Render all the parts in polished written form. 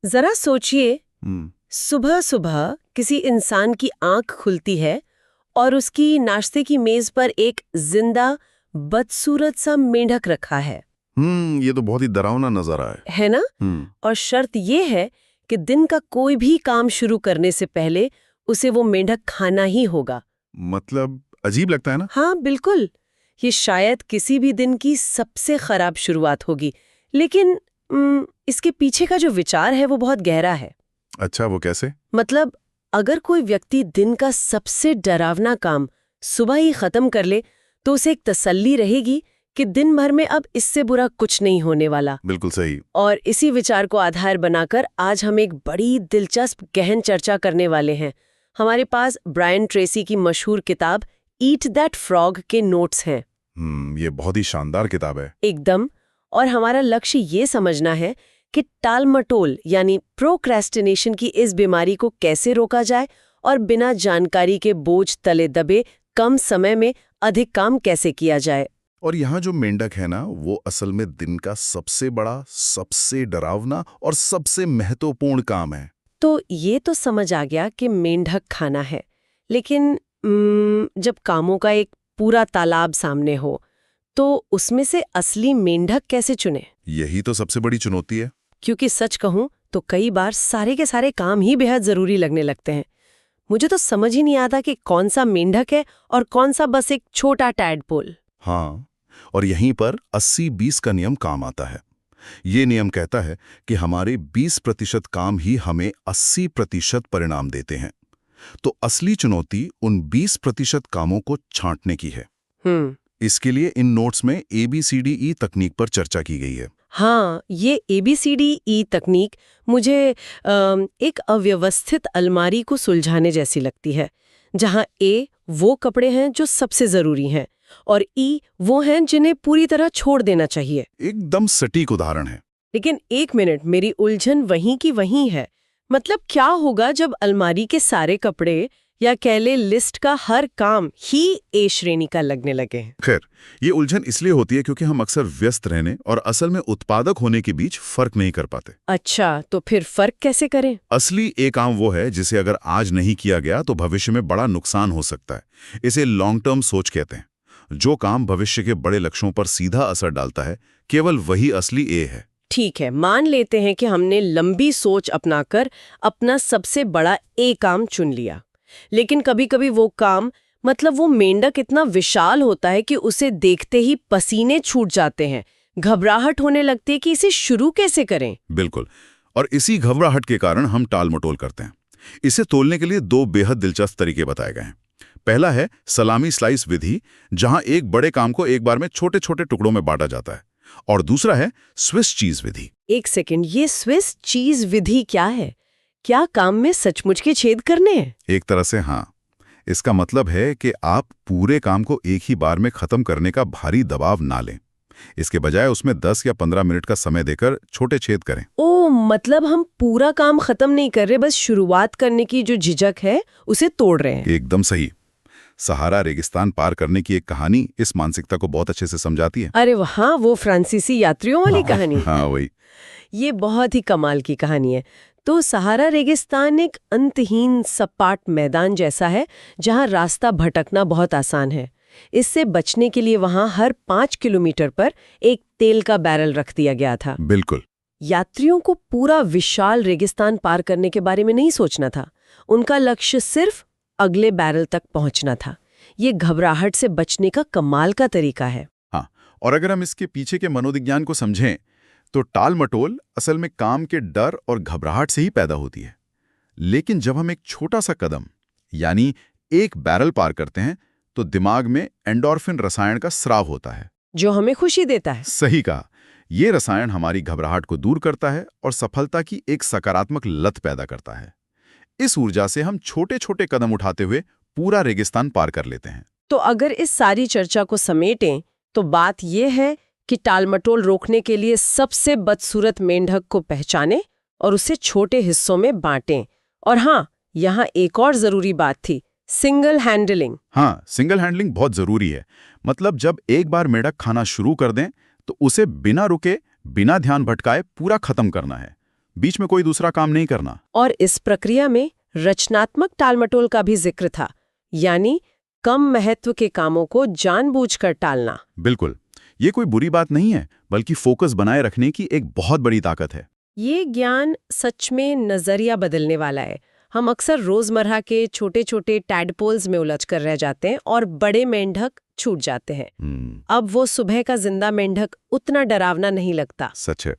जरा सोचिए, हम्म। सुबह सुबह किसी इंसान की आंख खुलती है और उसकी नाश्ते की मेज पर एक जिंदा बदसूरत सा मेंढक रखा है। ये तो बहुत ही डरावना नजर है ना? हम्म और शर्त ये है कि दिन का कोई भी काम शुरू करने से पहले उसे वो मेंढक खाना ही होगा। मतलब अजीब लगता है ना। हाँ बिल्कुल, ये शायद किसी भी दिन की सबसे खराब शुरुआत होगी, लेकिन इसके पीछे का जो विचार है वो बहुत गहरा है। अच्छा, वो कैसे? मतलब अगर कोई व्यक्ति दिन का सबसे डरावना काम सुबह ही खत्म कर ले तो उसे एक तसल्ली रहेगी कि दिन भर में अब इससे बुरा कुछ नहीं होने वाला। बिल्कुल सही। और इसी विचार को आधार बनाकर आज हम एक बड़ी दिलचस्प गहन चर्चा करने वाले हैं। हमारे पास ब्रायन ट्रेसी की मशहूर किताब ईट दैट फ्रॉग के नोट्स हैं। ये बहुत ही शानदार किताब है। एकदम। और हमारा लक्ष्य ये समझना है कि टालमटोल यानी प्रोक्रेस्टिनेशन की इस बीमारी को कैसे रोका जाए और बिना जानकारी के बोझ तले दबे कम समय में अधिक काम कैसे किया जाए। और यहाँ जो मेंढक है ना, वो असल में दिन का सबसे बड़ा, सबसे डरावना और सबसे महत्वपूर्ण काम है। तो ये तो समझ आ गया कि मेंढक खाना है, लेकिन जब कामों का एक पूरा तालाब सामने हो तो उसमें से असली मेंढक कैसे चुने? यही तो सबसे बड़ी चुनौती है। क्योंकि सच कहूं तो कई बार सारे के सारे काम ही बेहद जरूरी लगने लगते हैं। मुझे तो समझ ही नहीं आता कि कौन सा मेंढक है और कौन सा बस एक छोटा टैडपोल। हाँ, और यहीं पर 80-20 का नियम काम आता है। ये नियम कहता है कि हमारे 20% काम ही हमें 80% परिणाम देते हैं। तो असली चुनौती उन 20% कामों को छांटने की है। इसके लिए इन नोट्स में ABCDE तकनीक पर चर्चा की गई है। हाँ, ये ABCDE तकनीक मुझे एक अव्यवस्थित अलमारी को सुलझाने जैसी लगती है, जहाँ A वो कपड़े हैं जो सबसे जरूरी हैं और E वो हैं जिन्हें पूरी तरह छोड़ देना चाहिए। एकदम सटीक उदाहरण है। लेकिन एक मिनट, मेरी उलझन वहीं की वहीं है। मतलब क्या होगा जब अलमारी के सारे कपड़े या कह ले लिस्ट का हर काम ही A श्रेणी का लगने लगे? खैर, ये उलझन इसलिए होती है क्योंकि हम अक्सर व्यस्त रहने और असल में उत्पादक होने के बीच फर्क नहीं कर पाते। अच्छा, तो फिर फर्क कैसे करें? असली एक काम वो है जिसे अगर आज नहीं किया गया तो भविष्य में बड़ा नुकसान हो सकता है। इसे लॉन्ग टर्म सोच कहते हैं। जो काम भविष्य के बड़े लक्ष्यों पर सीधा असर डालता है, केवल वही असली ए है। ठीक है, मान लेते हैं कि हमने लंबी सोच अपनाकर अपना सबसे बड़ा ए काम चुन लिया, लेकिन कभी-कभी वो काम, मतलब वो मेंढक इतना विशाल होता है कि उसे देखते ही पसीने छूट जाते हैं, घबराहट होने लगती है कि इसे शुरू कैसे करें। बिल्कुल, और इसी घबराहट के कारण हम टालमटोल करते हैं। इसे तोलने के लिए 2 बेहद दिलचस्प तरीके बताए गए हैं। पहला है सलामी स्लाइस विधि, जहां एक बड़े काम को एक बार में छोटे छोटे टुकड़ों में बांटा जाता है, और दूसरा है स्विस चीज विधि। एक सेकंड, ये स्विस चीज विधि क्या है? क्या काम में सचमुच के छेद करने हैं? एक तरह से हाँ। इसका मतलब है कि आप पूरे काम को एक ही बार में खत्म करने का भारी दबाव ना लें। इसके बजाय उसमें 10 या 15 मिनट का समय देकर छोटे छेद करें। ओ, मतलब हम पूरा काम खत्म नहीं कर रहे, बस शुरुआत करने की जो झिझक है उसे तोड़ रहे हैं। एकदम सही। सहारा रेगिस्तान पार करने की एक कहानी इस मानसिकता को बहुत अच्छे से समझाती है। अरे वहाँ, वो फ्रांसीसी यात्रियों वाली कहानी। हाँ, वही। ये बहुत ही कमाल की कहानी है। तो सहारा रेगिस्तान एक अंतहीन सपाट मैदान जैसा है जहाँ रास्ता भटकना बहुत आसान है। इससे बचने के लिए वहाँ हर 5 किलोमीटर पर एक तेल का बैरल रख दिया गया था। बिल्कुल। यात्रियों को पूरा विशाल रेगिस्तान पार करने के बारे में नहीं सोचना था। उनका लक्ष्य सिर्फ अगले बैरल तक पहुंचना था। ये घबराहट से बचने का कमाल का तरीका है। हाँ, और अगर हम इसके पीछे के मनोविज्ञान को समझें तो टालमटोल असल में काम के डर और घबराहट से ही पैदा होती है। लेकिन जब हम एक छोटा सा कदम यानी एक बैरल पार करते हैं तो दिमाग में एंडोर्फिन रसायन का स्राव होता है, जो हमें खुशी देता है। सही कहा। ये रसायन हमारी घबराहट को दूर करता है और सफलता की एक सकारात्मक लत पैदा करता है। इस ऊर्जा से हम छोटे छोटे कदम उठाते हुए पूरा रेगिस्तान पार कर लेते हैं। तो अगर इस सारी चर्चा को समेटें तो बात यह है कि टालमटोल रोकने के लिए सबसे बदसूरत मेंढक को पहचानें और उसे छोटे हिस्सों में बांटें। और हाँ, यहाँ एक और जरूरी बात थी, सिंगल हैंडलिंग। हाँ, सिंगल हैंडलिंग बहुत जरूरी है। मतलब जब एक बार मेंढक खाना शुरू कर दें तो उसे बिना रुके, बिना ध्यान भटकाए पूरा खत्म करना है। बीच में कोई दूसरा काम नहीं करना। और इस प्रक्रिया में रचनात्मक टालमटोल का भी जिक्र था, यानी कम महत्व के कामों को जानबूझकर टालना। बिल्कुल, ये कोई बुरी बात नहीं है, बल्कि फोकस बनाए रखने की एक बहुत बड़ी ताकत है। ये ज्ञान सच में नजरिया बदलने वाला है। हम अक्सर रोजमर्रा के छोटे छोटे टैडपोल्स में उलझ कर रह जाते हैं और बड़े मेंढक छूट जाते हैं। अब वो सुबह का जिंदा मेंढक उतना डरावना नहीं लगता। सच है।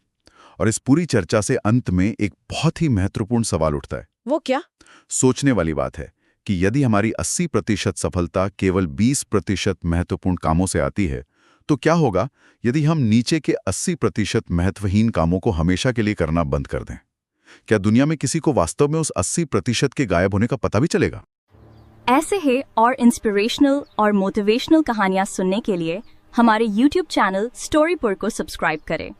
और इस पूरी चर्चा से अंत में एक बहुत ही महत्वपूर्ण सवाल उठता है। वो क्या? सोचने वाली बात है कि यदि हमारी 80% सफलता केवल 20% महत्वपूर्ण कामों से आती है, तो क्या होगा यदि हम नीचे के 80% महत्वहीन कामों को हमेशा के लिए करना बंद कर दें? क्या दुनिया में किसी को वास्तव में उस 80% के गायब होने का पता भी चलेगा? ऐसे ही और इंस्पिरेशनल और मोटिवेशनल कहानियां सुनने के लिए हमारे YouTube चैनल स्टोरीपुर को सब्सक्राइब करें।